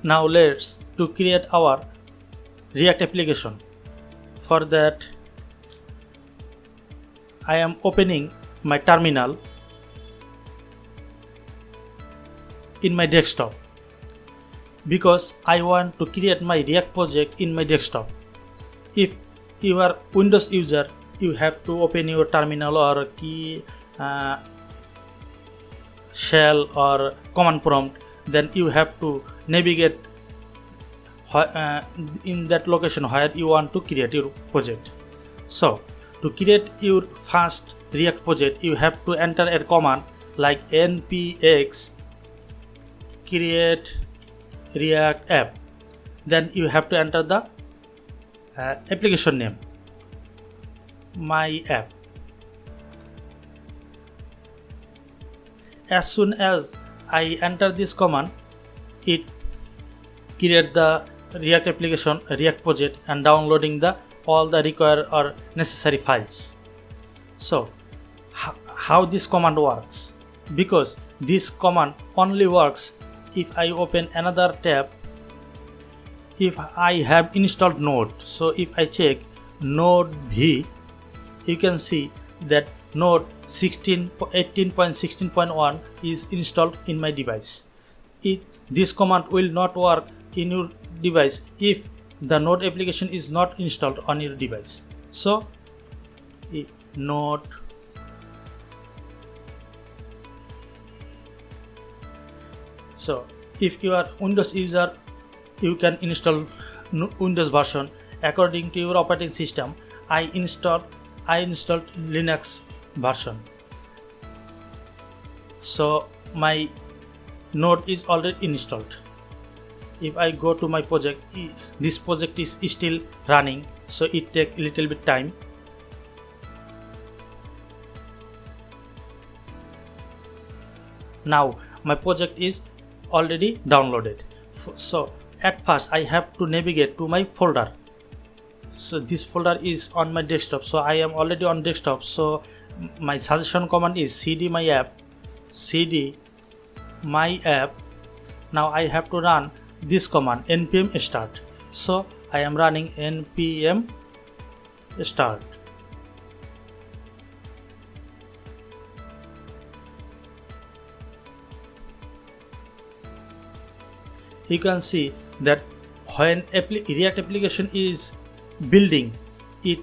Now let's to create our React application. For that, I am opening my terminal in my desktop because I want to create my React project in my desktop. If you are Windows user, you have to open your terminal or key shell or command prompt, then you have to navigate in that location where you want to create your project. So to create your first React project, you have to enter a command like npx create React app. Then you have to enter the application name, my app. As soon as I enter this command, it create the React application, React project, and downloading all the required or necessary files. So how this command works? Because this command only works if I open another tab, if I have installed Node. So if I check Node V, you can see that Node 18.16.1 is installed in my device. This command will not work in your device if the Node application is not installed on your device. So Node So if you are Windows user, you can install Windows version according to your operating system. I installed Linux version. So my Node is already installed. If I go to my project, this project is still running, so it takes a little bit time. Now my project is already downloaded. So at first I have to navigate to my folder. So this folder is on my desktop, so I am already on desktop. So my suggestion command is cd my app. Now I have to run this command npm start. So I am running npm start. You can see that when React application is building, it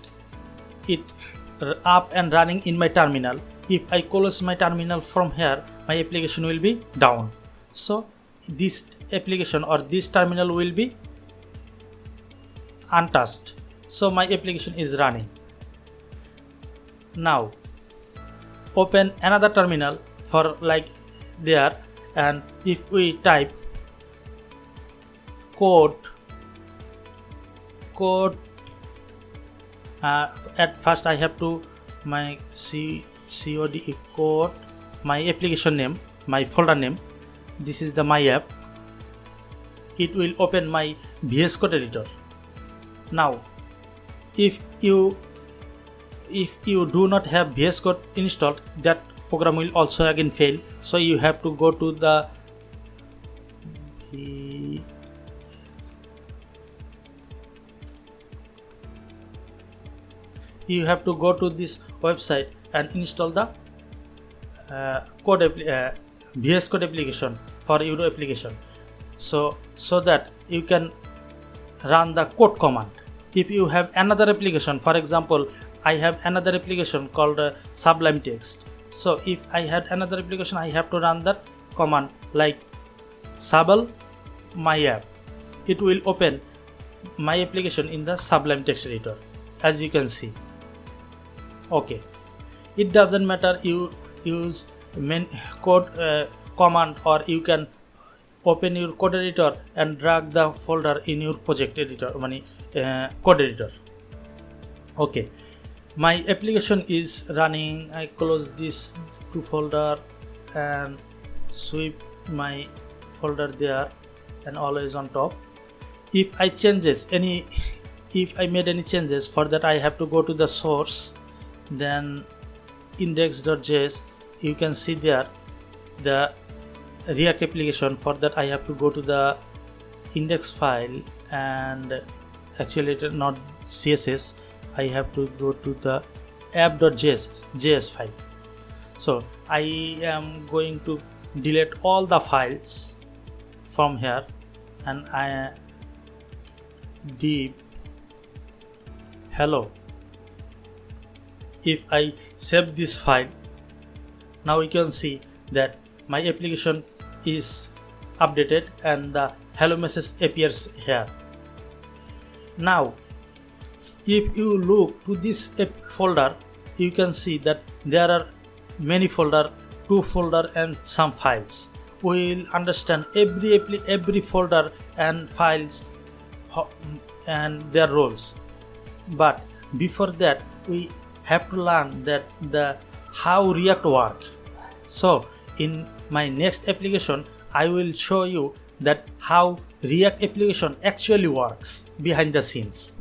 up and running in my terminal. If I close my terminal from here, my application will be down. So this application or this terminal will be untouched. So my application is running. Now open another terminal for like there, and if we type code at first I have to my code code my application name, my folder name. This is the my app. It will open my vscode editor. Now if you do not have vscode installed, that program will also again fail. So you have to go to the this website and install the vscode application for your application, so that you can run the code command. If you have another application, for example I have another application called Sublime Text. So if I had another application, I have to run that command like subl my app. It will open my application in the Sublime Text editor, as you can see. Okay, it doesn't matter you use main code command, or you can open your code editor and drag the folder in your project editor, code editor. Okay, my application is running. I close this to folder and sweep my folder there and always on top. If I made any changes, for that I have to go to the source, then index.js. You can see there the React application. For that I have to go to the index file, and actually it is not CSS. I have to go to the app.js file. So I am going to delete all the files from here, and I div hello. If I save this file, now you can see that my application is updated and the hello message appears here. Now if you look to this folder, you can see that there are many folder, 2 folder and some files. We will understand every folder and files and their roles, but before that we have to learn that how React work. So in my next application I will show you that how React application actually works behind the scenes.